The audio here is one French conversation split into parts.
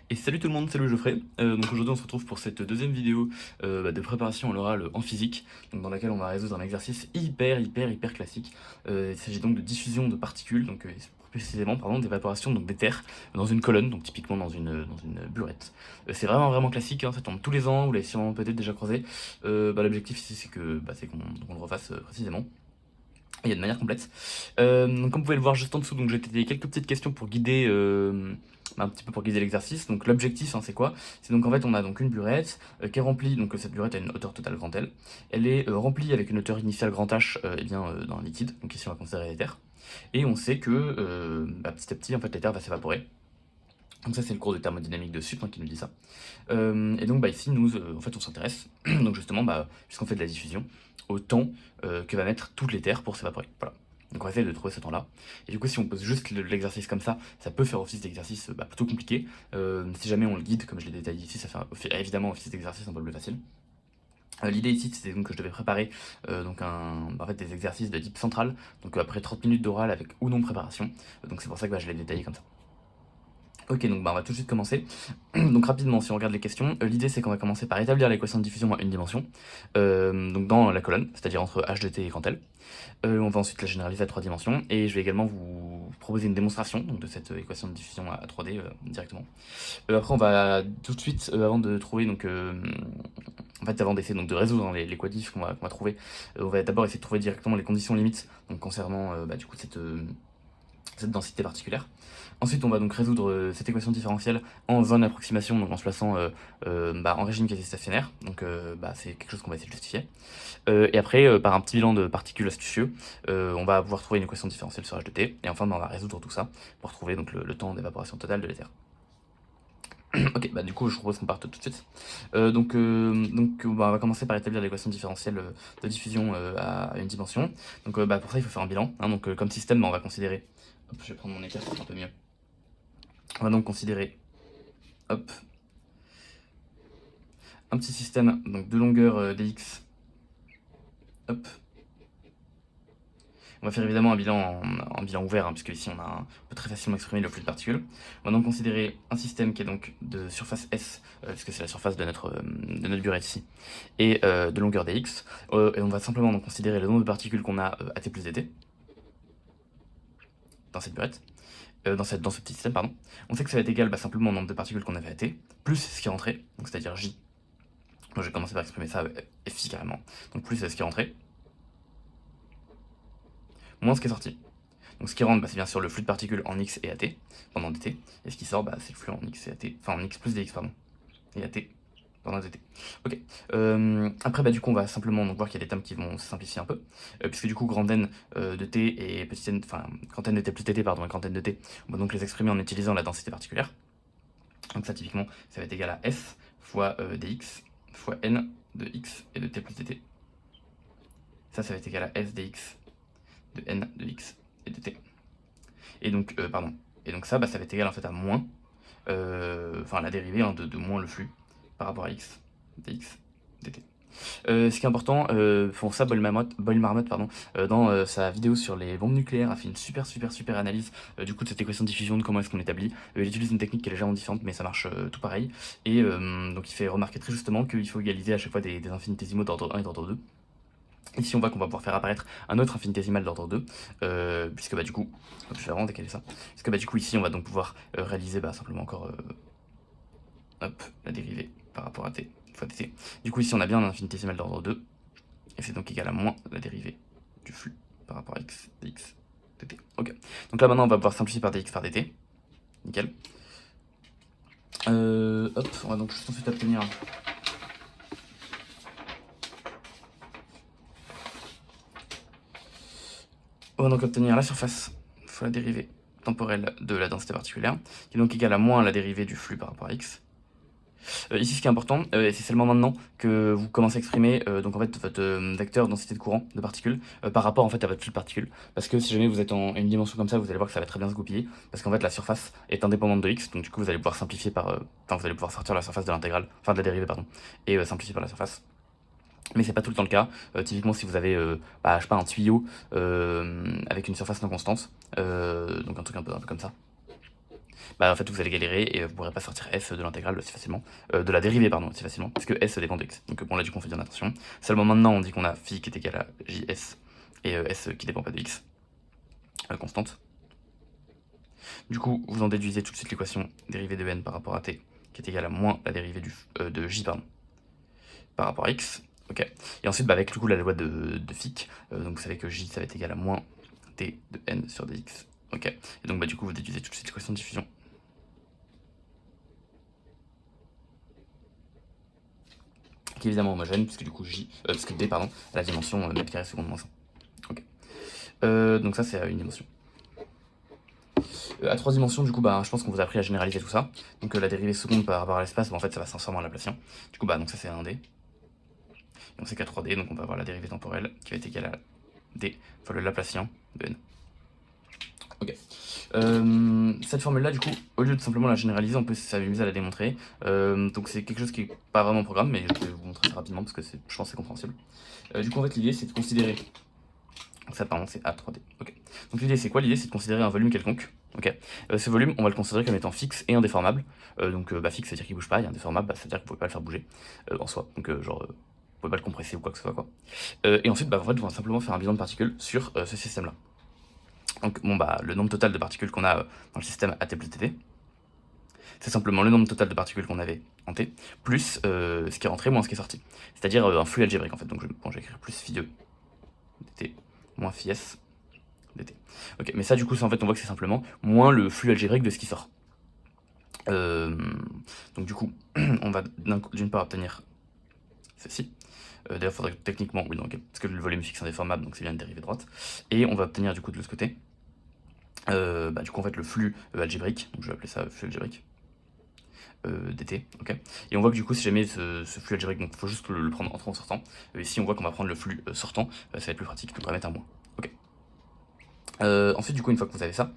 Et salut tout le monde, salut Geoffrey. Donc aujourd'hui on se retrouve pour cette deuxième vidéo de préparation à l'oral en physique, donc dans laquelle on va résoudre un exercice hyper classique. Il s'agit donc de diffusion de particules, donc plus précisément pardon, d'évaporation donc d'éther dans une colonne, donc typiquement dans une burette. C'est vraiment classique, hein, ça tombe tous les ans, vous l'avez sûrement peut-être déjà croisé. L'objectif ici c'est qu'on le refasse précisément. Il y a de manière complète. Donc comme vous pouvez le voir juste en dessous, donc j'ai détaillé quelques petites questions pour guider un petit peu pour guider l'exercice. Donc l'objectif, hein, c'est quoi? C'est donc en fait on a donc une burette qui est remplie, donc cette burette a une hauteur totale grand L. Elle est remplie avec une hauteur initiale grand H dans un liquide, donc ici on va considérer l'éther. Et on sait que petit à petit en fait l'éther va s'évaporer. Donc ça c'est le cours de thermodynamique de Sup qui nous dit ça. Et donc ici nous en fait on s'intéresse donc justement puisqu'on fait de la diffusion au temps que va mettre toute l'éther pour s'évaporer. Voilà. Donc on va essayer de trouver ce temps-là. Et du coup si on pose juste l'exercice comme ça peut faire office d'exercice plutôt compliqué. Si jamais on le guide comme je l'ai détaillé ici, ça fait évidemment office d'exercice un peu plus facile. L'idée ici c'était donc que je devais préparer en fait, des exercices de type central, donc après 30 minutes d'oral avec ou non préparation. Donc c'est pour ça que je l'ai détaillé comme ça. Ok, donc on va tout de suite commencer. Donc rapidement, si on regarde les questions, l'idée c'est qu'on va commencer par établir l'équation de diffusion à une dimension, donc dans la colonne, c'est-à-dire entre h de t et quant L. On va ensuite la généraliser à 3 dimensions, et je vais également vous proposer une démonstration donc, de cette équation de diffusion à 3D directement. Après on va tout de suite, avant de trouver, en fait avant d'essayer donc, de résoudre les quadifs qu'on va trouver, on va d'abord essayer de trouver directement les conditions limites donc, concernant du coup cette densité particulière. Ensuite, on va donc résoudre cette équation différentielle en faisant une approximation, donc en se plaçant en régime quasi-stationnaire. Donc c'est quelque chose qu'on va essayer de justifier. Et après, par un petit bilan de particules astucieux, on va pouvoir trouver une équation différentielle sur h de t. Et enfin, on va résoudre tout ça pour trouver donc, le temps d'évaporation totale de l'éther. Ok, du coup, je propose qu'on parte tout de suite. On va commencer par établir l'équation différentielle de diffusion à une dimension. Donc pour ça, il faut faire un bilan. Hein. Donc comme système, on va considérer... Hop, je vais prendre mon écart pour être un peu mieux. On va donc considérer, hop, un petit système donc de longueur dx. Hop. On va faire évidemment un bilan en bilan ouvert, hein, puisque ici on peut très facilement exprimer le flux de particules. On va donc considérer un système qui est donc de surface S, puisque c'est la surface de notre burette ici, et de longueur dx. Et on va simplement donc considérer le nombre de particules qu'on a à t plus dt dans cette burette. Dans ce petit système, pardon. On sait que ça va être égal simplement au nombre de particules qu'on avait à t, plus ce qui est rentré, donc c'est-à-dire j. Moi je vais commencer par exprimer ça Fi carrément. Donc plus ce qui est rentré, moins ce qui est sorti. Donc ce qui rentre, c'est bien sûr le flux de particules en x et à t pendant dt, et ce qui sort, c'est le flux en x et à t, enfin en x plus dx, pardon, et à t pendant dt. Ok. Après, du coup, on va simplement donc, voir qu'il y a des termes qui vont se simplifier un peu, puisque du coup, grand N de t et petit n, enfin, grand N de t plus dt, pardon, et grand N de t, on va donc les exprimer en utilisant la densité particulière. Donc ça, typiquement, ça va être égal à S fois dx fois n de x et de t plus dt. Ça va être égal à S dx de n de x et de t. Et donc, Et donc ça va être égal en fait à moins, la dérivée de moins le flux par rapport à x dx dt. Ce qui est important, pour ça, Boyle-Marmot, dans sa vidéo sur les bombes nucléaires, a fait une super analyse du coup de cette équation de diffusion, de comment est-ce qu'on établit. Il utilise une technique qui est légèrement différente, mais ça marche tout pareil. Et donc il fait remarquer très justement qu'il faut égaliser à chaque fois des infinitésimaux d'ordre 1 et d'ordre 2. Ici on voit qu'on va pouvoir faire apparaître un autre infinitésimal d'ordre 2, puisque du coup, je vais vraiment décaler ça, puisque du coup ici on va donc pouvoir réaliser simplement encore la dérivée par rapport à t fois dt. Du coup ici on a bien un infinitésimal d'ordre 2, et c'est donc égal à moins la dérivée du flux par rapport à x dx dt. Ok, donc là maintenant on va pouvoir simplifier par dx par dt, nickel. On va donc juste ensuite obtenir la surface fois la dérivée temporelle de la densité particulière, qui est donc égale à moins la dérivée du flux par rapport à x. Ici, ce qui est important, c'est seulement maintenant que vous commencez à exprimer votre vecteur densité de courant de particules par rapport en fait à votre flux de particules. Parce que si jamais vous êtes en une dimension comme ça, vous allez voir que ça va très bien se goupiller, parce qu'en fait la surface est indépendante de x, donc du coup vous allez pouvoir simplifier vous allez pouvoir sortir la surface de l'intégrale, enfin de la dérivée pardon, et simplifier par la surface. Mais c'est pas tout le temps le cas. Typiquement si vous avez je sais pas, un tuyau avec une surface non constante, donc un truc un peu comme ça. bah en fait vous allez galérer et vous pourrez pas sortir f de l'intégrale aussi facilement, de la dérivée pardon aussi facilement, parce que s dépend de x. Donc bon là du coup on fait bien attention. Seulement maintenant on dit qu'on a phi qui est égal à js et s qui dépend pas de x, constante. Du coup vous en déduisez tout de suite l'équation dérivée de n par rapport à t qui est égale à moins la dérivée de j pardon, par rapport à x. Ok. Et ensuite, bah, avec du coup la loi de Fick, donc vous savez que j ça va être égal à moins t de n sur dx. Ok. Et donc bah, du coup vous déduisez tout de suite l'équation de diffusion. Qui est évidemment homogène, puisque du coup puisque d pardon, a la dimension mètre carré seconde moins 1. Ok. Donc ça c'est à une dimension. À 3 dimensions, du coup, bah, je pense qu'on vous a appris à généraliser tout ça. Donc la dérivée seconde par rapport à l'espace, bah, en fait ça va se transformer en laplacien. Du coup, bah, donc ça c'est 1d. Et on sait qu'à 3D, donc on va avoir la dérivée temporelle qui va être égale à d fois le laplacien de n. Ok. Cette formule-là, du coup, au lieu de simplement la généraliser, on peut s'amuser à la démontrer. Donc c'est quelque chose qui n'est pas vraiment un programme, mais je vais vous montrer ça rapidement parce que je pense que c'est compréhensible. Du coup, en fait, l'idée c'est de considérer. Donc ça, pardon, c'est A3D. Ok. Donc l'idée c'est quoi? L'idée c'est de considérer un volume quelconque. Ok. Ce volume, on va le considérer comme étant fixe et indéformable. Donc bah, fixe, c'est-à-dire qu'il bouge pas, et indéformable, bah, c'est-à-dire que vous pouvez pas le faire bouger en soi. Donc genre, vous pouvez pas le compresser ou quoi que ce soit, quoi. Et ensuite, bah, en fait, on va simplement faire un bilan de particules sur ce système-là. Donc bon, bah, le nombre total de particules qu'on a dans le système AT plus TT, c'est simplement le nombre total de particules qu'on avait en T, plus ce qui est rentré moins ce qui est sorti. C'est-à-dire un flux algébrique en fait. Donc je vais écrire plus phi 2 dt moins phi s dt. Ok, mais ça du coup, en fait, on voit que c'est simplement moins le flux algébrique de ce qui sort. Donc du coup, on va d'une part obtenir ceci. D'ailleurs, il faudrait techniquement, oui, donc, parce que le volume fixe indéformable, donc c'est bien une dérivée droite. Et on va obtenir du coup de l'autre côté, bah, du coup en fait le flux algébrique, donc je vais appeler ça flux algébrique. Dt, ok. Et on voit que du coup, si jamais ce flux algébrique, donc il faut juste le prendre entrant en sortant. Ici, on voit qu'on va prendre le flux sortant, ça va être plus pratique, donc on va mettre un moins. Ok. Ensuite, du coup, une fois que vous avez ça,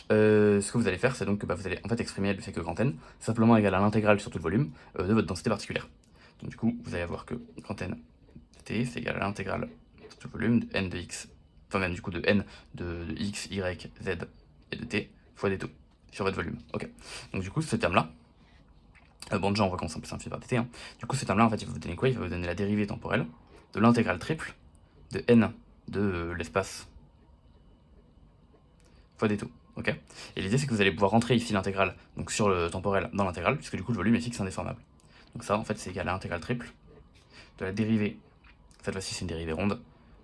ce que vous allez faire, c'est donc que bah, vous allez en fait exprimer le fait que grand n simplement égal à l'intégrale sur tout le volume de votre densité particulière. Donc du coup, vous allez avoir que grand n dt c'est égal à l'intégrale sur tout le volume de n de x, enfin même du coup de n de x, y, z et de t fois dt sur votre volume. Ok. Donc du coup, ce terme-là, bon, déjà, on voit qu'on simplifie par dt. Hein. Du coup, ce terme-là, en fait, il va vous donner quoi? Il va vous donner la dérivée temporelle de l'intégrale triple de n de l'espace fois dt. Ok. Et l'idée, c'est que vous allez pouvoir rentrer ici l'intégrale, donc sur le temporel dans l'intégrale, puisque du coup, le volume est fixe indéformable. Donc ça, en fait, c'est égal à l'intégrale triple de la dérivée, cette fois-ci, c'est une dérivée ronde,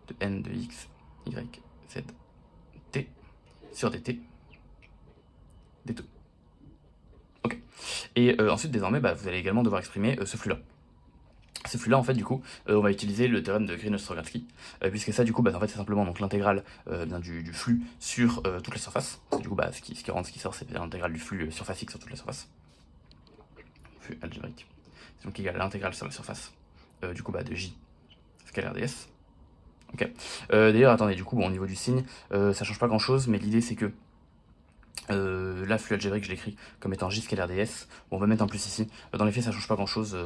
de n de x, y, z, t sur dt, dt. Ok. Et ensuite, désormais, bah, vous allez également devoir exprimer ce flux-là. Ce flux-là, en fait, du coup, on va utiliser le théorème de Green-Ostrogradski, puisque ça, du coup, bah, en fait, c'est simplement donc l'intégrale du flux sur toute la surface. Parce que, du coup, bah, ce qui rentre, ce qui sort, c'est l'intégrale du flux surface x sur toute la surface. Flux algébrique. C'est donc égal à l'intégrale sur la surface, du coup, bah, de j scalaire ds. Ok. D'ailleurs, attendez, du coup, bon, au niveau du signe, ça change pas grand-chose, mais l'idée, c'est que là, flux algébrique, je l'écris comme étant j scalaire ds. Bon, on va mettre un plus ici. Dans les faits, ça change pas grand chose,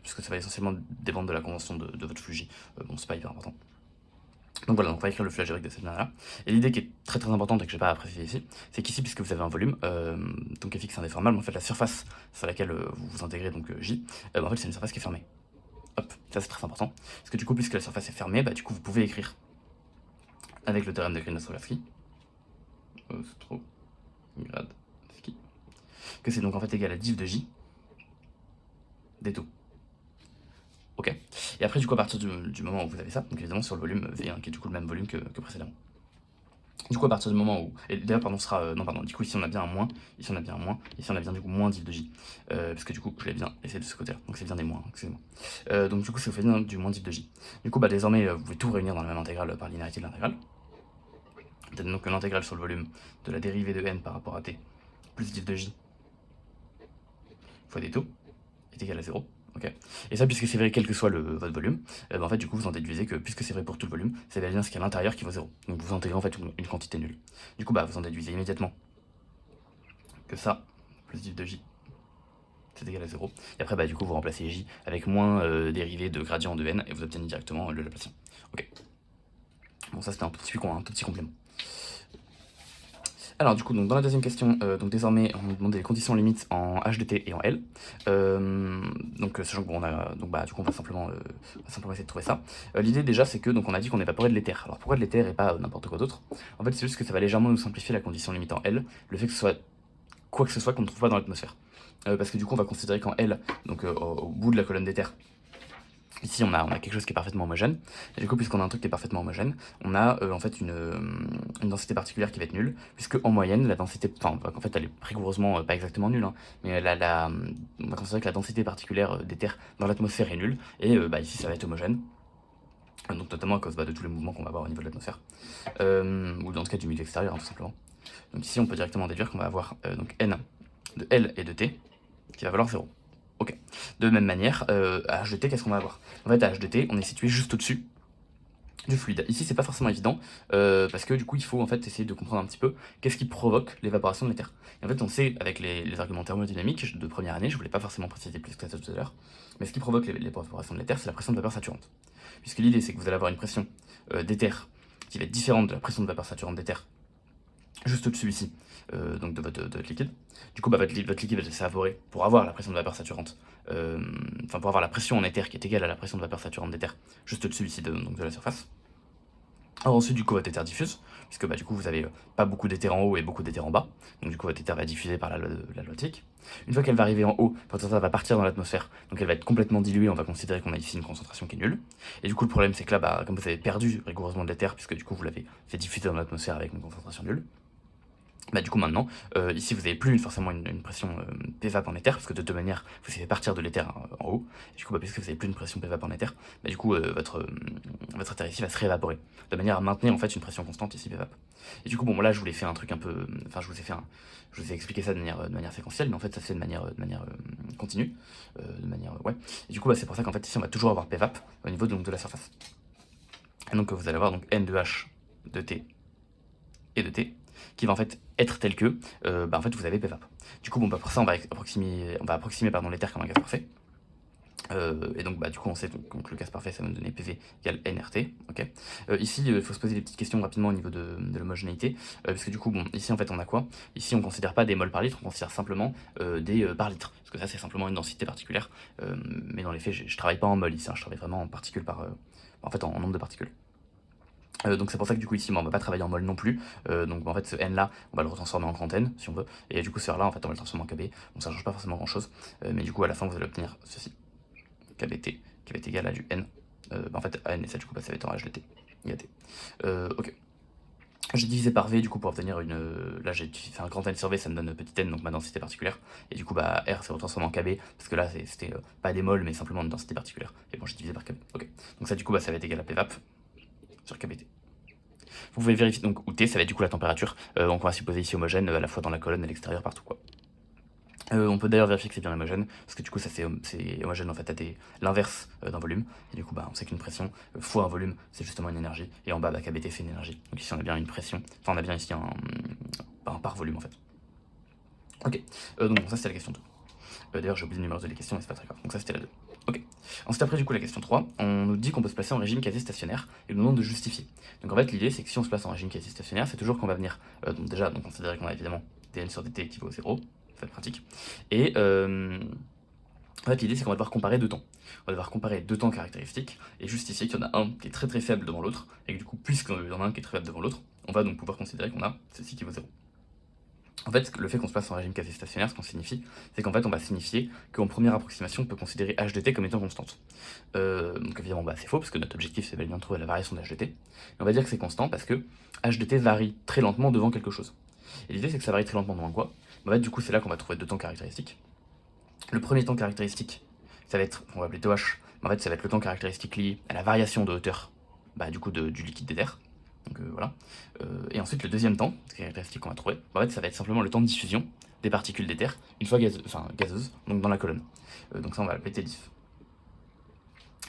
puisque ça va essentiellement dépendre de la convention de votre flux j. Bon, c'est pas hyper important. Donc voilà, donc on va écrire le flux algébrique de cette manière-là. Et l'idée qui est très très importante et que je n'ai pas à préciser ici, c'est qu'ici, puisque vous avez un volume, donc fx indéformable, en fait, la surface sur laquelle vous intégrez donc j, en fait, c'est une surface qui est fermée. Hop, ça c'est très important. Parce que du coup, puisque la surface est fermée, bah, du coup, vous pouvez écrire avec le théorème de Green-Ostrogradski. C'est trop. Grad ski, que c'est donc en fait égal à div de j des tout. Ok. Et après, du coup, à partir du moment où vous avez ça, donc évidemment sur le volume V1, qui est du coup le même volume que précédemment. Du coup, à partir du moment où. Et d'ailleurs, pardon, sera. Non, pardon, du coup, ici on a bien un moins, ici on a bien un moins, ici on a bien du coup moins div de j. Parce que du coup, je l'ai bien essayé de ce côté-là, donc c'est bien des moins, excusez-moi. Donc du coup, ça vous fait bien du moins div de j. Du coup, bah désormais, vous pouvez tout réunir dans la même intégrale par linéarité de l'intégrale. Donc l'intégrale sur le volume de la dérivée de n par rapport à t plus div de j fois des taux est égal à 0. Okay. Et ça, puisque c'est vrai quel que soit votre volume, bah en fait, du coup, vous en déduisez que puisque c'est vrai pour tout le volume, c'est bien ce qui est à l'intérieur qui vaut 0. Donc vous intégrez en fait une quantité nulle. Du coup, bah, vous en déduisez immédiatement que ça, plus div de j, c'est égal à 0. Et après, bah, du coup, vous remplacez j avec moins dérivé de gradient de n et vous obtenez directement le Laplacien. Ok. Bon, ça, c'était un tout petit complément. Alors du coup, donc dans la deuxième question, donc désormais on nous demandait les conditions limites en HDT et en L. Sachant que bon, on a, donc bah du coup on va simplement essayer de trouver ça. L'idée déjà c'est que donc on a dit qu'on évaporait de l'éther. Alors pourquoi de l'éther et pas n'importe quoi d'autre? En fait c'est juste que ça va légèrement nous simplifier la condition limite en L, le fait que ce soit quoi que ce soit qu'on ne trouve pas dans l'atmosphère. Parce que du coup on va considérer qu'en L, donc au bout de la colonne d'éther, ici on a quelque chose qui est parfaitement homogène, et du coup puisqu'on a un truc qui est parfaitement homogène, on a en fait une densité particulière qui va être nulle, puisque en moyenne la densité, enfin en fait elle est rigoureusement pas exactement nulle, hein, mais on va considérer que la densité particulière d'éther dans l'atmosphère est nulle, et ici ça va être homogène, donc notamment à cause de tous les mouvements qu'on va avoir au niveau de l'atmosphère, ou dans le cas du milieu extérieur, hein, tout simplement. Donc ici on peut directement déduire qu'on va avoir donc n de L et de T qui va valoir 0. Ok. De même manière, à h de t, qu'est-ce qu'on va avoir? En fait, à h de t, on est situé juste au-dessus du fluide. Ici, c'est pas forcément évident, parce que du coup, il faut en fait essayer de comprendre un petit peu qu'est-ce qui provoque l'évaporation de l'éther. Et en fait, on sait, avec les arguments thermodynamiques de première année, je voulais pas forcément préciser plus que ça tout à l'heure, mais ce qui provoque l'évaporation de l'éther, c'est la pression de vapeur saturante. Puisque l'idée, c'est que vous allez avoir une pression d'éther qui va être différente de la pression de vapeur saturante d'éther juste au-dessus ici, donc de votre liquide. Du coup, votre liquide va s'évaporer pour avoir la pression de vapeur saturante, pour avoir la pression en éther qui est égale à la pression de vapeur saturante d'éther, juste au-dessus ici donc de la surface. Alors ensuite, du coup, votre éther diffuse, puisque du coup, vous avez pas beaucoup d'éther en haut et beaucoup d'éther en bas, donc du coup, votre éther va diffuser par la loi de Fick. Une fois qu'elle va arriver en haut, votre éther va partir dans l'atmosphère, donc elle va être complètement diluée, on va considérer qu'on a ici une concentration qui est nulle. Et du coup, le problème, c'est que là, comme vous avez perdu rigoureusement de l'éther, puisque du coup, vous l'avez fait diffuser dans l'atmosphère avec une concentration nulle, du coup maintenant, ici vous n'avez plus forcément une pression PVAP en éther, parce que de toute manière vous avez partir de l'éther en haut, et du coup puisque vous n'avez plus une pression PVAP en éther, du coup votre éther ici va se réévaporer, de manière à maintenir en fait une pression constante ici PVAP. Et du coup bon là je vous l'ai fait un truc un peu, enfin je vous ai expliqué ça de manière séquentielle, mais en fait ça se fait de manière continue, ouais. Et du coup c'est pour ça qu'en fait ici on va toujours avoir PVAP au niveau de la surface. Et donc vous allez avoir donc N de H de T et de T, qui va en fait être tel que, en fait vous avez PVAP. Du coup, pour ça on va approximer l'éther comme un gaz parfait. Et donc du coup on sait donc le gaz parfait ça va nous donner PV égale nRT. Okay. Ici il faut se poser des petites questions rapidement au niveau de l'homogénéité, parce que du coup ici en fait on a quoi? Ici on considère pas des moles par litre, on considère simplement des par litre, parce que ça c'est simplement une densité particulière, mais dans les faits je travaille pas en mol ici, hein, je travaille vraiment en particules en nombre de particules. Donc c'est pour ça que du coup ici on va pas travailler en mol non plus, donc en fait ce n là on va le retransformer en grand N si on veut, et du coup ce R là en fait on va le transformer en KB, donc ça change pas forcément grand chose, mais du coup à la fin vous allez obtenir ceci, KBT qui va être égal à du N, en fait à N et ça du coup ça va être en H de T, T. Ok. J'ai divisé par V du coup pour obtenir là j'ai fait un grand N sur V, ça me donne petit n, donc ma densité particulière, et du coup R c'est retransformé en KB, parce que là c'était pas des moles mais simplement une densité particulière, et bon j'ai divisé par KB, ok. Donc ça du coup ça va être égal à PVAP sur KBT. Vous pouvez vérifier, donc où T ça va être du coup la température, donc on va supposer ici homogène à la fois dans la colonne et à l'extérieur partout quoi. On peut d'ailleurs vérifier que c'est bien homogène, parce que du coup ça c'est homogène en fait à l'inverse d'un volume, et du coup on sait qu'une pression fois un volume c'est justement une énergie, et en bas KBT c'est une énergie, donc ici on a bien une pression, enfin on a bien ici un par volume en fait. Ok, donc ça c'était la question 2. D'ailleurs j'ai oublié le numéro de les questions mais c'est pas très grave, donc ça c'était la 2. Ok. Ensuite après du coup la question 3, on nous dit qu'on peut se placer en régime quasi stationnaire et nous demande de justifier. Donc en fait l'idée c'est que si on se place en régime quasi stationnaire, c'est toujours qu'on va venir, donc considérer qu'on a évidemment dn sur dt qui vaut 0, ça va être pratique. Et en fait l'idée c'est qu'on va devoir comparer deux temps. On va devoir comparer deux temps caractéristiques et justifier qu'il y en a un qui est très très faible devant l'autre, et que du coup puisqu'il y en a un qui est très faible devant l'autre, on va donc pouvoir considérer qu'on a ceci qui vaut 0. En fait, le fait qu'on se place en régime quasi stationnaire, ce qu'on signifie, c'est qu'en fait, on va signifier qu'en première approximation, on peut considérer h de t comme étant constante. Donc évidemment, c'est faux, parce que notre objectif, c'est bien de trouver la variation de h de t. Mais on va dire que c'est constant parce que h de t varie très lentement devant quelque chose. Et l'idée, c'est que ça varie très lentement devant quoi? En fait, du coup, c'est là qu'on va trouver deux temps caractéristiques. Le premier temps caractéristique, ça va être, on va appeler 2h, mais en fait, ça va être le temps caractéristique lié à la variation de hauteur, du coup, du liquide d'éther. Donc voilà. Et ensuite, le deuxième temps, caractéristique qu'on va trouver, en fait, ça va être simplement le temps de diffusion des particules d'éther, une fois gazeuses, donc dans la colonne. Donc ça, on va l'appeler T-diff.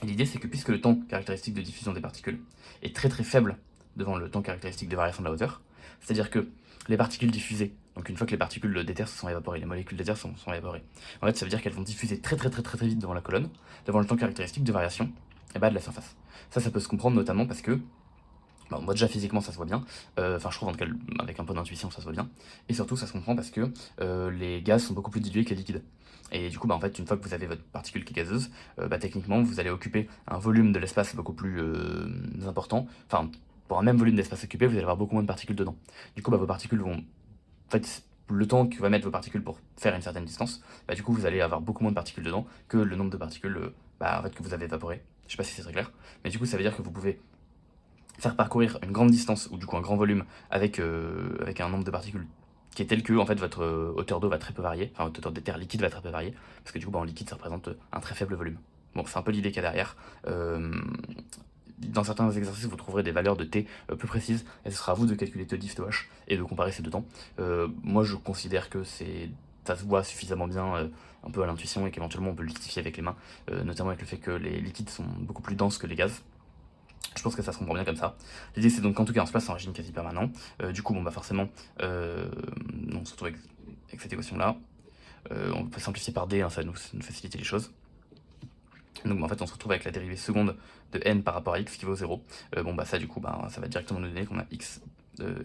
Et l'idée, c'est que puisque le temps caractéristique de diffusion des particules est très très faible devant le temps caractéristique de variation de la hauteur, c'est-à-dire que les particules diffusées, donc une fois que les particules d'éther se sont évaporées, les molécules d'éther sont évaporées, en fait, ça veut dire qu'elles vont diffuser très vite devant la colonne, devant le temps caractéristique de variation de la surface. Ça peut se comprendre notamment parce que Bon, moi déjà physiquement ça se voit bien, enfin je trouve en tout cas avec un peu d'intuition ça se voit bien, et surtout ça se comprend parce que les gaz sont beaucoup plus dilués que les liquides. Et du coup bah en fait une fois que vous avez votre particule qui est gazeuse, bah techniquement vous allez occuper un volume de l'espace beaucoup plus important, enfin pour un même volume d'espace occupé vous allez avoir beaucoup moins de particules dedans. Du coup bah vos particules vont, en fait le temps que va mettre vos particules pour faire une certaine distance, bah du coup vous allez avoir beaucoup moins de particules dedans que le nombre de particules bah, en fait, que vous avez évaporé. Je sais pas si c'est très clair, mais du coup ça veut dire que vous pouvez faire parcourir une grande distance ou du coup un grand volume avec un nombre de particules qui est tel que en fait votre hauteur d'eau va très peu varier, enfin votre hauteur d'éther liquide va très peu varier, parce que du coup bah, en liquide ça représente un très faible volume. Bon, c'est un peu l'idée qu'il y a derrière. Dans certains exercices, vous trouverez des valeurs de T plus précises, et ce sera à vous de calculer T diff, TOH et de comparer ces deux temps. Moi je considère que ça se voit suffisamment bien un peu à l'intuition et qu'éventuellement on peut le justifier avec les mains, notamment avec le fait que les liquides sont beaucoup plus denses que les gaz. Je pense que ça se comprend bien comme ça. L'idée c'est donc qu'en tout cas on se place en régime quasi permanent. Du coup bon bah forcément on se retrouve avec cette équation là. On peut simplifier par D, hein, ça va nous faciliter les choses. Donc bah, en fait on se retrouve avec la dérivée seconde de n par rapport à x qui vaut 0. Bon bah ça du coup bah, ça va directement nous donner qu'on a x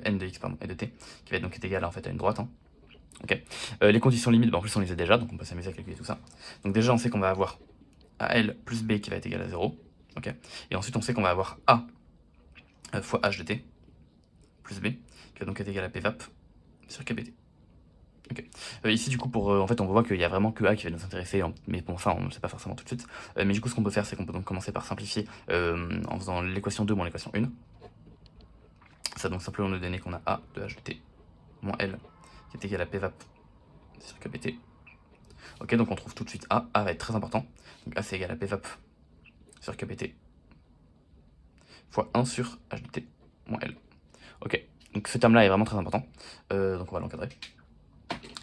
n de x pardon, et de t qui va donc être égal en fait à une droite. Hein. Ok. Les conditions limites, bah, en plus on les a déjà, donc on peut s'amuser à calculer tout ça. Donc déjà on sait qu'on va avoir AL plus B qui va être égal à 0. Okay. Et ensuite on sait qu'on va avoir A fois H de T plus B qui va donc être égal à PVAP sur KBT. Okay. Ici du coup en fait on voit qu'il y a vraiment que A qui va nous intéresser, mais bon ça on ne sait pas forcément tout de suite. Mais du coup ce qu'on peut faire c'est qu'on peut donc commencer par simplifier en faisant l'équation 2 moins l'équation 1. Ça va donc simplement nous donner qu'on a A de H de T moins L qui est égal à PVAP sur KBT. Ok, donc on trouve tout de suite A va être très important. Donc A c'est égal à PVAP sur KBT fois 1 sur H de T moins L. Ok, donc ce terme-là est vraiment très important, donc on va l'encadrer.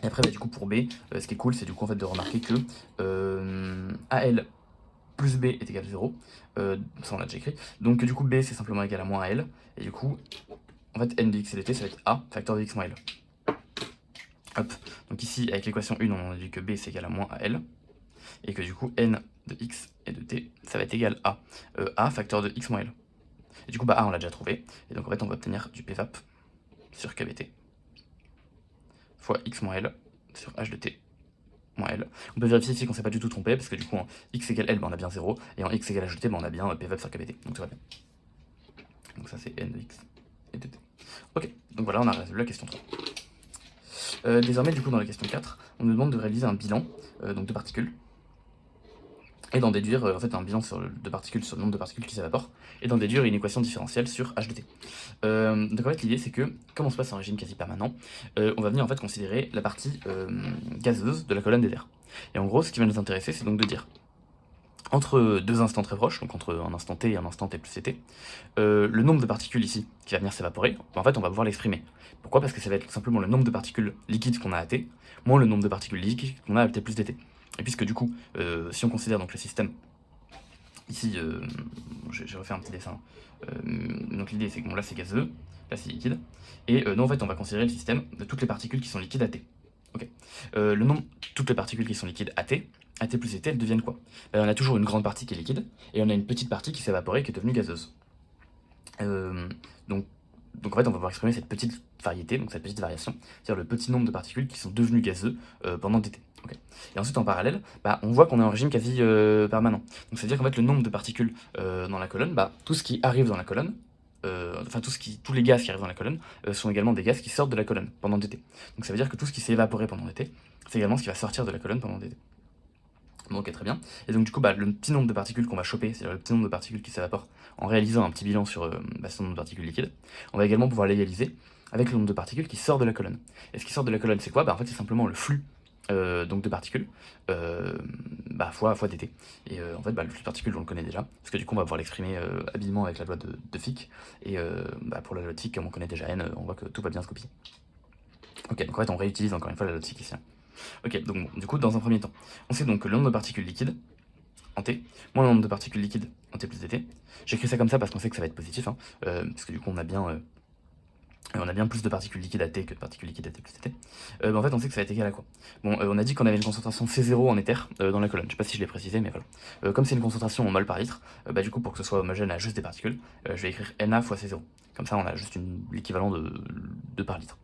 Et après, bah, du coup, pour B, ce qui est cool, c'est du coup en fait de remarquer que AL plus B est égal à 0, ça on l'a déjà écrit, donc du coup B c'est simplement égal à moins AL, et du coup, en fait n de x et de t ça va être A facteur de x moins L. Hop, donc ici avec l'équation 1 on a dit que B c'est égal à moins AL, et que du coup n de x et de t ça va être égal à A facteur de x moins L. Et du coup bah A on l'a déjà trouvé, et donc en fait on va obtenir du PVAP sur KBT fois x moins L sur h de t moins L. On peut vérifier ici qu'on ne s'est pas du tout trompé, parce que du coup en x égale L, bah, on a bien 0, et en x égale h de t, bah, on a bien PVAP sur KBT, donc tout va bien. Donc ça c'est n de x et de t. Ok, donc voilà, on a résolu la question 3. Désormais, du coup, dans la question 4, on nous demande de réaliser un bilan donc de particules, et d'en déduire en fait un bilan de particules sur le nombre de particules qui s'évaporent, et d'en déduire une équation différentielle sur h de t. Donc en fait l'idée c'est que, comme on se passe en régime quasi permanent, on va venir en fait considérer la partie gazeuse de la colonne d'éther. Et en gros ce qui va nous intéresser c'est donc de dire, entre deux instants très proches, donc entre un instant t et un instant t plus ct, le nombre de particules ici qui va venir s'évaporer, en fait on va pouvoir l'exprimer. Pourquoi? Parce que ça va être tout simplement le nombre de particules liquides qu'on a à t, moins le nombre de particules liquides qu'on a à t plus dt. Et puisque du coup, si on considère donc le système, ici, j'ai refait un petit dessin, donc l'idée c'est que bon, là c'est gazeux, là c'est liquide, et nous en fait on va considérer le système de toutes les particules qui sont liquides à t. Okay. Le nombre, toutes les particules qui sont liquides à t plus t, elles deviennent quoi? On a toujours une grande partie qui est liquide, et on a une petite partie qui s'est évaporée, qui est devenue gazeuse. Donc en fait on va pouvoir exprimer cette petite variété, donc cette petite variation, c'est-à-dire le petit nombre de particules qui sont devenues gazeux pendant dt. Okay. Et ensuite en parallèle, bah, on voit qu'on est en régime quasi permanent. Donc c'est-à-dire qu'en fait le nombre de particules dans la colonne, bah, tout ce qui arrive dans la colonne, enfin tous les gaz qui arrivent dans la colonne sont également des gaz qui sortent de la colonne pendant dt. Donc ça veut dire que tout ce qui s'est évaporé pendant dt, c'est également ce qui va sortir de la colonne pendant dt. Bon, ok, très bien. Et donc du coup, bah, le petit nombre de particules qu'on va choper, c'est-à-dire le petit nombre de particules qui s'évaporent en réalisant un petit bilan sur ce nombre de particules liquides, on va également pouvoir l'égaliser avec le nombre de particules qui sort de la colonne. Et ce qui sort de la colonne, c'est quoi? Bah, en fait, c'est simplement le flux donc de particules fois dt. Et en fait, bah, le flux de particules, on le connaît déjà, parce que du coup, on va pouvoir l'exprimer habilement avec la loi de Fick. Et pour la loi de Fick, comme on connaît déjà n, on voit que tout va bien se copier. Ok, donc en fait, on réutilise encore une fois la loi de Fick ici. Ok, donc bon, du coup, dans un premier temps, on sait donc que le nombre de particules liquides en T, moins le nombre de particules liquides en T plus dt. J'écris ça comme ça parce qu'on sait que ça va être positif, hein, parce que du coup, on a bien On a bien plus de particules liquides à T que de particules liquides à T plus T. En fait, on sait que ça va être égal à quoi? Bon, on a dit qu'on avait une concentration C0 en éther dans la colonne. Je sais pas si je l'ai précisé, mais voilà. Comme c'est une concentration en mol par litre, du coup, pour que ce soit homogène à juste des particules, je vais écrire Na fois C0. Comme ça, on a juste l'équivalent de par litre.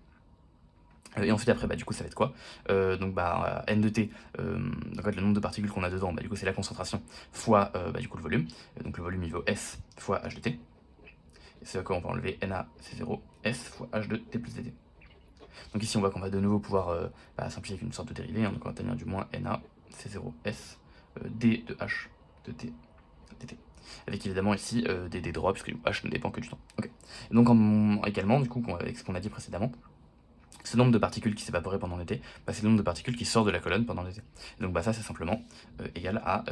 Et ensuite, après, du coup, ça va être quoi? N de T, donc en fait, le nombre de particules qu'on a dedans, du coup, c'est la concentration fois du coup, le volume. Donc le volume, il vaut S fois H de T. Et c'est à quoi on va enlever NaC0 S fois H de T plus dt. Donc ici on voit qu'on va de nouveau pouvoir simplifier avec une sorte de dérivée, donc on va obtenir du moins NaC0 S D de H de T dt. Avec évidemment ici des d droits puisque H ne dépend que du temps. Okay. Et donc également, du coup, avec ce qu'on a dit précédemment, ce nombre de particules qui s'évaporaient pendant l'été, c'est le nombre de particules qui sort de la colonne pendant l'été. Donc ça c'est simplement égal à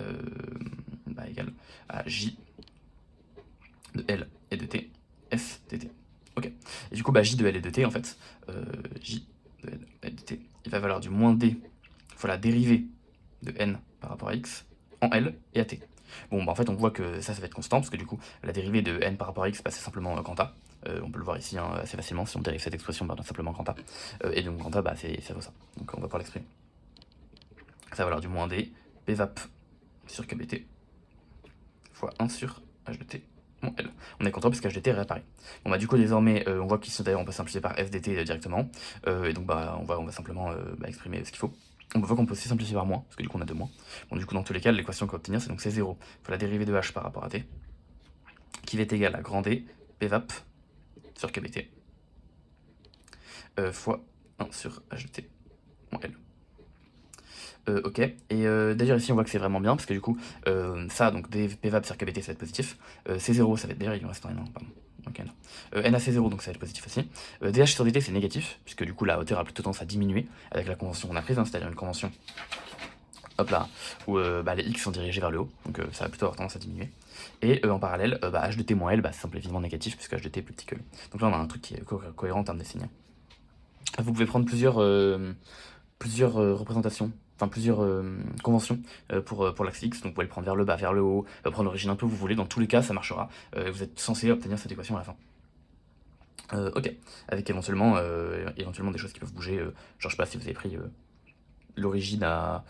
J de L et de T S dt. Ok. Et du coup, J de L et de T, en fait, J de L et de T, il va valoir du moins D fois la dérivée de N par rapport à X en L et à T. Bon, en fait, on voit que ça va être constant, parce que du coup, la dérivée de N par rapport à X, c'est simplement quanta. On peut le voir ici assez facilement, si on dérive cette expression, simplement quanta. Et donc, quanta, c'est ça. Donc, on va pouvoir l'exprimer. Ça va valoir du moins D, Pvap sur KBT, fois 1 sur H de T. Bon, L. On est content parce que HDT réapparaît. Bon du coup désormais on voit qu'ici d'ailleurs on peut simplifier par FDT directement. Et donc on va simplement exprimer ce qu'il faut. On voit qu'on peut aussi simplifier par moins, parce que du coup on a 2 moins. Bon du coup dans tous les cas l'équation qu'on va obtenir c'est donc C0 fois la dérivée de H par rapport à T, qui va être égale à grand D, Pvap sur KBT, fois 1 sur HDT, bon, L. Ok, et d'ailleurs ici on voit que c'est vraiment bien, parce que du coup, ça, donc dPvap sur KBT ça va être positif, C0 ça va être, d'ailleurs il me reste un, pardon, donc NaC0 donc ça va être positif aussi, DH sur DT c'est négatif, puisque du coup la hauteur a plutôt tendance à diminuer, avec la convention qu'on a prise, c'est-à-dire une convention, hop là, où les X sont dirigés vers le haut, donc ça va plutôt avoir tendance à diminuer, et en parallèle, H de T moins L, c'est simplement évidemment négatif, puisque H de T est plus petit que L. Donc là on a un truc qui est cohérent en termes de signes. Vous pouvez prendre plusieurs représentations, enfin plusieurs conventions pour l'axe X, donc vous pouvez le prendre vers le bas, vers le haut, prendre l'origine un peu où vous voulez, dans tous les cas ça marchera, vous êtes censé obtenir cette équation à la fin. Ok, avec éventuellement des choses qui peuvent bouger, genre je sais pas si vous avez pris l'origine à,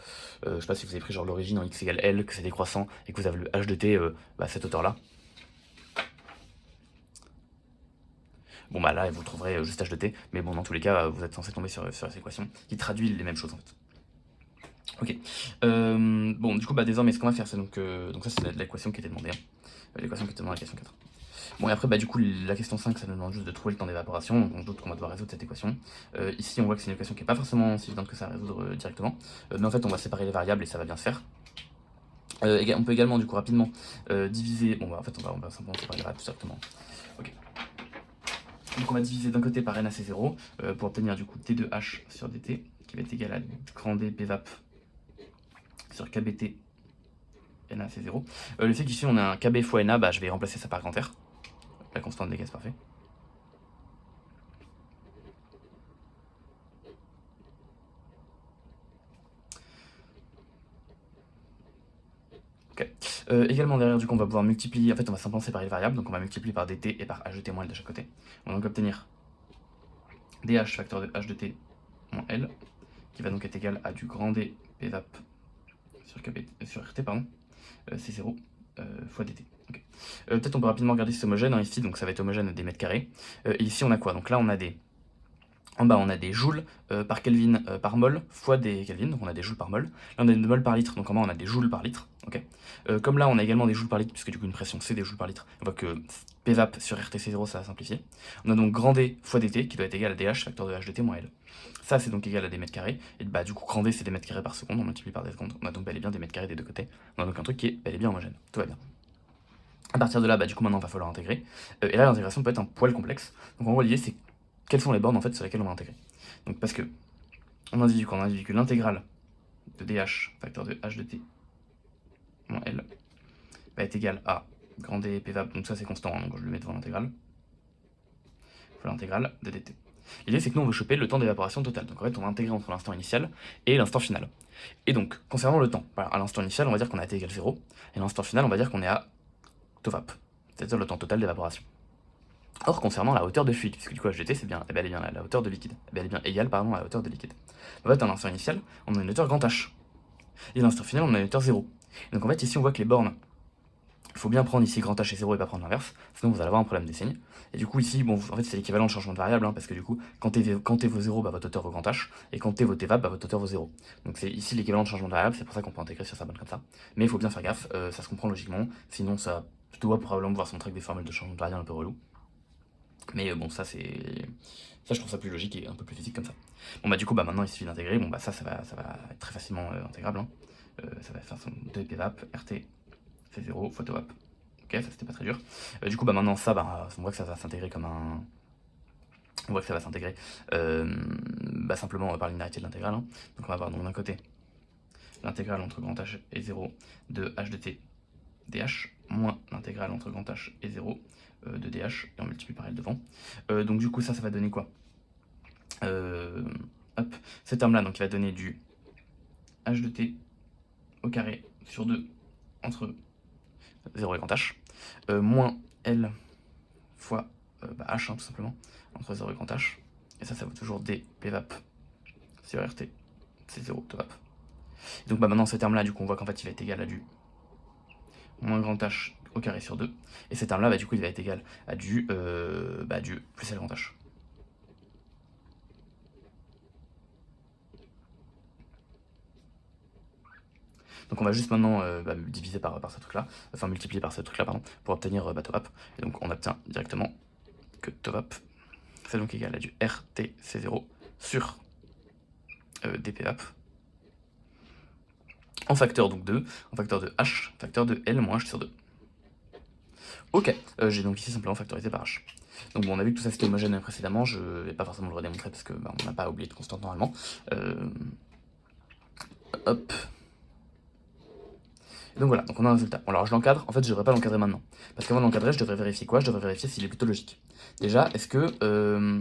je sais pas si vous avez pris genre l'origine en X égale L, que c'est décroissant, et que vous avez le H de T à cette hauteur là. Bon là vous trouverez juste H de T, mais bon dans tous les cas vous êtes censé tomber sur cette équation qui traduit les mêmes choses en fait. Ok, du coup désormais ce qu'on va faire c'est donc ça c'est l'équation qui était demandée, l'équation qui était demandée à la question 4. Bon et après du coup la question 5 ça nous demande juste de trouver le temps d'évaporation, donc on se doute qu'on va devoir résoudre cette équation. Ici on voit que c'est une équation qui n'est pas forcément si évidente que ça à résoudre directement, mais en fait on va séparer les variables et ça va bien se faire. On peut également du coup rapidement diviser, en fait on va simplement séparer les variables directement. Ok. Donc on va diviser d'un côté par NaC0 pour obtenir du coup T de H sur dt qui va être égal à grand D Pvap sur KBT NaC0. Le fait qu'ici on a un KB fois Na, je vais remplacer ça par grand R, la constante des gaz parfaits. Ok. Également derrière du coup on va pouvoir multiplier, en fait on va simplement séparer les variables, donc on va multiplier par dt et par h de t moins l de chaque côté. On va donc obtenir dh facteur de h de t moins l, qui va donc être égal à du grand D Pvap sur RT, pardon, C0 fois dt. Okay. Peut-être on peut rapidement regarder si c'est homogène, ici donc ça va être homogène à des mètres carrés. Et ici on a quoi? Donc là on a des... En bas, on a des joules par Kelvin par mol fois des Kelvin, donc on a des joules par mol. Là, on a des mols par litre, donc en bas, on a des joules par litre. Okay. Comme là, on a également des joules par litre, puisque du coup, une pression, c'est des joules par litre. On voit que Pvap sur RTC0, ça va simplifier. On a donc grand D fois dt, qui doit être égal à dH, facteur de H de T moins L. Ça, c'est donc égal à des mètres carrés. Et du coup, grand D, c'est des mètres carrés par seconde, on multiplie par des secondes. On a donc bel et bien des mètres carrés des deux côtés. On a donc un truc qui est bel et bien homogène. Tout va bien. À partir de là, du coup, maintenant, il va falloir intégrer. Et là, l'intégration peut être un poil complexe. Donc, en gros, l'idée, c'est quelles sont les bornes en fait sur lesquelles on va intégrer. Donc parce que on indique que l'intégrale de dH facteur de h de t moins L va être égale à grand D Pvap, donc ça c'est constant, donc je le mets devant l'intégrale, fois l'intégrale de dt. L'idée c'est que nous on veut choper le temps d'évaporation total, donc en fait on va intégrer entre l'instant initial et l'instant final. Et donc concernant le temps, à l'instant initial on va dire qu'on a t égale 0, et à l'instant final on va dire qu'on est à TOVAP, c'est-à-dire le temps total d'évaporation. Or, concernant la hauteur de fuite, puisque du coup HDT c'est bien, elle est bien la hauteur de liquide, elle est bien égale pardon, à la hauteur de liquide. En fait, à l'instant initial, on a une hauteur grand H. Et à l'instant final, on a une hauteur 0. Donc en fait, ici on voit que les bornes, il faut bien prendre ici grand H et 0 et pas prendre l'inverse, sinon vous allez avoir un problème des signes. Et du coup ici, bon, en fait c'est l'équivalent de changement de variable, hein, parce que du coup, quand t vaut 0, bah, votre hauteur vaut grand H, et quand t vaut t vap, bah, votre hauteur vaut 0. Donc c'est ici l'équivalent de changement de variable, c'est pour ça qu'on peut intégrer sur sa bonne comme ça. Mais il faut bien faire gaffe, ça se comprend logiquement, sinon ça doit probablement voir son track des formules de changement de variable un peu relou. Mais bon, ça c'est. Ça, je trouve ça plus logique et un peu plus physique comme ça. Bon, bah, du coup, bah, maintenant il suffit d'intégrer. Bon, bah, ça va être très facilement intégrable. Hein. Ça va faire son 2pvap, RT, c'est 0, fois TOVAP. Ok, ça c'était pas très dur. Du coup, bah, maintenant ça, bah, on voit que ça va s'intégrer comme un. On voit que ça va s'intégrer bah, simplement par linéarité de l'intégrale. Hein. Donc, on va avoir d'un côté l'intégrale entre grand H et 0 de h de t dh moins l'intégrale entre grand H et 0 de dh, et on multiplie par L devant. Donc du coup ça va donner quoi hop, ce terme là, donc il va donner du h de t au carré sur 2 entre 0 et grand H, moins L fois bah, H hein, tout simplement, entre 0 et grand H, et ça vaut toujours d pvap sur RT, c'est 0 TOVAP. Donc bah, maintenant ce terme là, du coup on voit qu'en fait il va être égal à du moins grand H au carré sur 2, et ce terme là, bah, du coup il va être égal à du plus L grand H. Donc on va juste maintenant diviser par ce truc là, enfin multiplier par ce truc là pardon, pour obtenir TOVAP. Et donc on obtient directement que TOVAP c'est donc égal à du RTC0 sur dpvap en facteur donc 2, en facteur de H, facteur de L moins H sur 2. Ok, j'ai donc ici simplement factorisé par H. Donc bon, on a vu que tout ça c'était homogène précédemment, je vais pas forcément le redémontrer parce que bah, on n'a pas oublié de constante normalement. Hop. Donc voilà, donc on a un résultat. Bon, alors je l'encadre, en fait je devrais pas l'encadrer maintenant. Parce qu'avant de l'encadrer, je devrais vérifier quoi? Je devrais vérifier s'il est plutôt logique. Déjà, est-ce que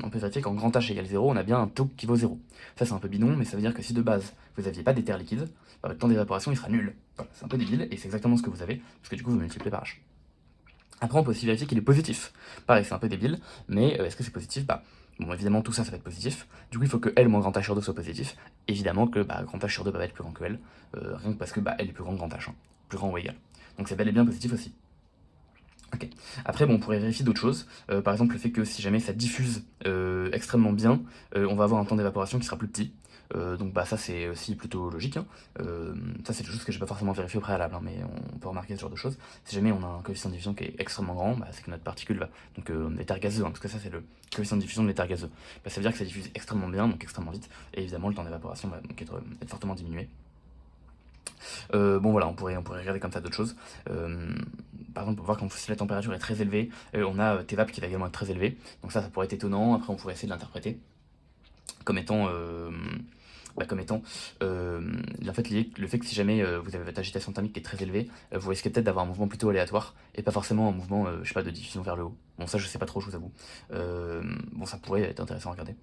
on peut vérifier qu'en grand H égale 0, on a bien un taux qui vaut 0. Ça c'est un peu bidon, mais ça veut dire que si de base vous n'aviez pas d'éther liquide, bah, votre temps d'évaporation il sera nul. Voilà, c'est un peu débile, et c'est exactement ce que vous avez, parce que du coup vous multipliez par H. Après on peut aussi vérifier qu'il est positif. Pareil, c'est un peu débile, mais est-ce que c'est positif? Bah, bon évidemment tout ça va être positif, du coup il faut que L moins grand H sur 2 soit positif, évidemment que bah, grand H sur 2 va être plus grand que L, rien que parce que bah, L est plus grand que grand H, hein, plus grand ou égal. Donc c'est bel et bien positif aussi. Ok. Après, bon, on pourrait vérifier d'autres choses. Par exemple, le fait que si jamais ça diffuse extrêmement bien, on va avoir un temps d'évaporation qui sera plus petit. Donc bah ça c'est aussi plutôt logique. Hein. Ça c'est des choses que je n'ai pas forcément vérifié au préalable, hein, mais on peut remarquer ce genre de choses. Si jamais on a un coefficient de diffusion qui est extrêmement grand, bah, c'est que notre particule va, donc l'éther gazeux, hein, parce que ça c'est le coefficient de diffusion de l'éther gazeux. Bah, ça veut dire que ça diffuse extrêmement bien, donc extrêmement vite, et évidemment le temps d'évaporation va donc être fortement diminué. Bon voilà, on pourrait regarder comme ça d'autres choses. Par exemple, pour voir quand si la température est très élevée, on a TVAP qui va également être très élevé. Donc ça pourrait être étonnant. Après, on pourrait essayer de l'interpréter comme étant, en fait, le fait que si jamais vous avez votre agitation thermique qui est très élevée, vous risquez peut-être d'avoir un mouvement plutôt aléatoire et pas forcément un mouvement, je sais pas, de diffusion vers le haut. Bon, ça, je sais pas trop, je vous avoue. Bon, ça pourrait être intéressant à regarder.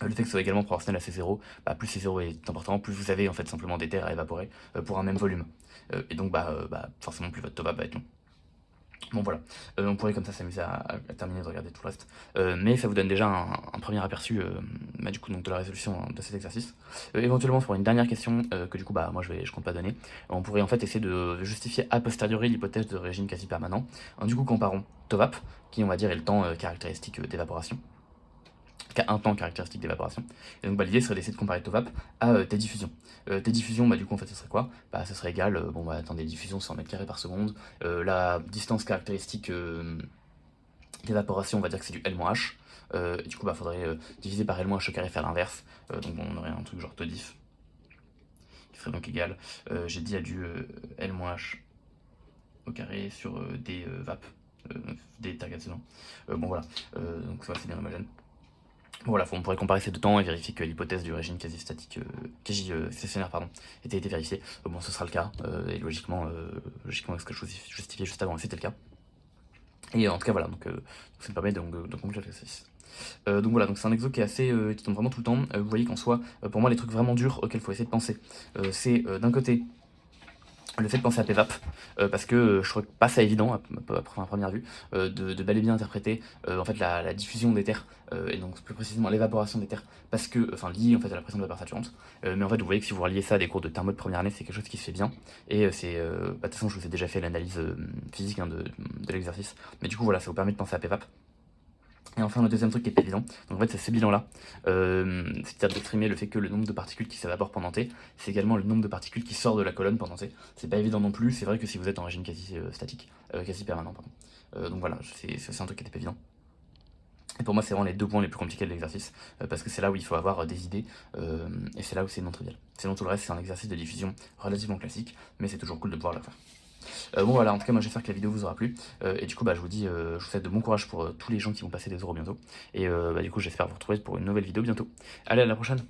Le fait que ce soit également proportionnel à C0, bah, plus C0 est important, plus vous avez en fait simplement des terres à évaporer pour un même volume. Et donc forcément plus votre TOVAP va être long. Bon voilà, on pourrait comme ça s'amuser à terminer de regarder tout le reste. Mais ça vous donne déjà un premier aperçu du coup, donc, de la résolution hein, de cet exercice. Éventuellement pour une dernière question que du coup moi je compte pas donner, on pourrait en fait essayer de justifier a posteriori l'hypothèse de régime quasi permanent. Du coup comparons TOVAP, qui on va dire est le temps caractéristique d'évaporation, qui a un temps caractéristique d'évaporation. Et donc l'idée serait d'essayer de comparer TOVAP à tes diffusions. Tes diffusions, du coup en fait ce serait quoi? Ce serait égal, attendez, diffusion 100 mètres carrés par seconde, la distance caractéristique d'évaporation, on va dire que c'est du L-H, et du coup faudrait diviser par L-H au carré, faire l'inverse, donc on aurait un truc genre TODIF, qui serait donc égal, j'ai dit à du L-H au carré sur des VAP, des tergazes, bon voilà, donc ça c'est bien homogène. Voilà, on pourrait comparer ces deux temps et vérifier que l'hypothèse du régime quasi stationnaire était vérifiée. Bon, ce sera le cas, et logiquement, avec ce que je justifiais juste avant, c'était le cas. Et en tout cas, voilà, donc ça me permet de conclure l'exercice. Donc voilà, donc c'est un exo qui est assez, qui tombe vraiment tout le temps. Vous voyez qu'en soi, pour moi, les trucs vraiment durs auxquels il faut essayer de penser, c'est d'un côté le fait de penser à PVAP, parce que je trouvais pas ça évident à première vue, de bel et bien interpréter en fait la diffusion d'éther, et donc plus précisément l'évaporation d'éther, parce que, enfin lié en fait à la pression de vapeur saturante. Mais en fait vous voyez que si vous reliez ça à des cours de thermo de première année, c'est quelque chose qui se fait bien, et de toute façon je vous ai déjà fait l'analyse physique hein, de l'exercice, mais du coup voilà, ça vous permet de penser à PVAP. Et enfin, le deuxième truc qui est évident, donc en fait, c'est ce bilan-là, c'est-à-dire d'exprimer le fait que le nombre de particules qui s'évaporent pendant T, c'est également le nombre de particules qui sort de la colonne pendant T. C'est pas évident non plus, c'est vrai que si vous êtes en régime quasi statique, quasi permanent, pardon. Donc voilà, c'est un truc qui était pas évident. Et pour moi, c'est vraiment les deux points les plus compliqués de l'exercice, parce que c'est là où il faut avoir des idées, et c'est là où c'est non trivial. Sinon, tout le reste, c'est un exercice de diffusion relativement classique, mais c'est toujours cool de pouvoir le faire. Bon voilà, en tout cas moi j'espère que la vidéo vous aura plu, et du coup je vous dis, je vous souhaite de bon courage pour tous les gens qui vont passer des oraux bientôt, et du coup j'espère vous retrouver pour une nouvelle vidéo bientôt. Allez, à la prochaine.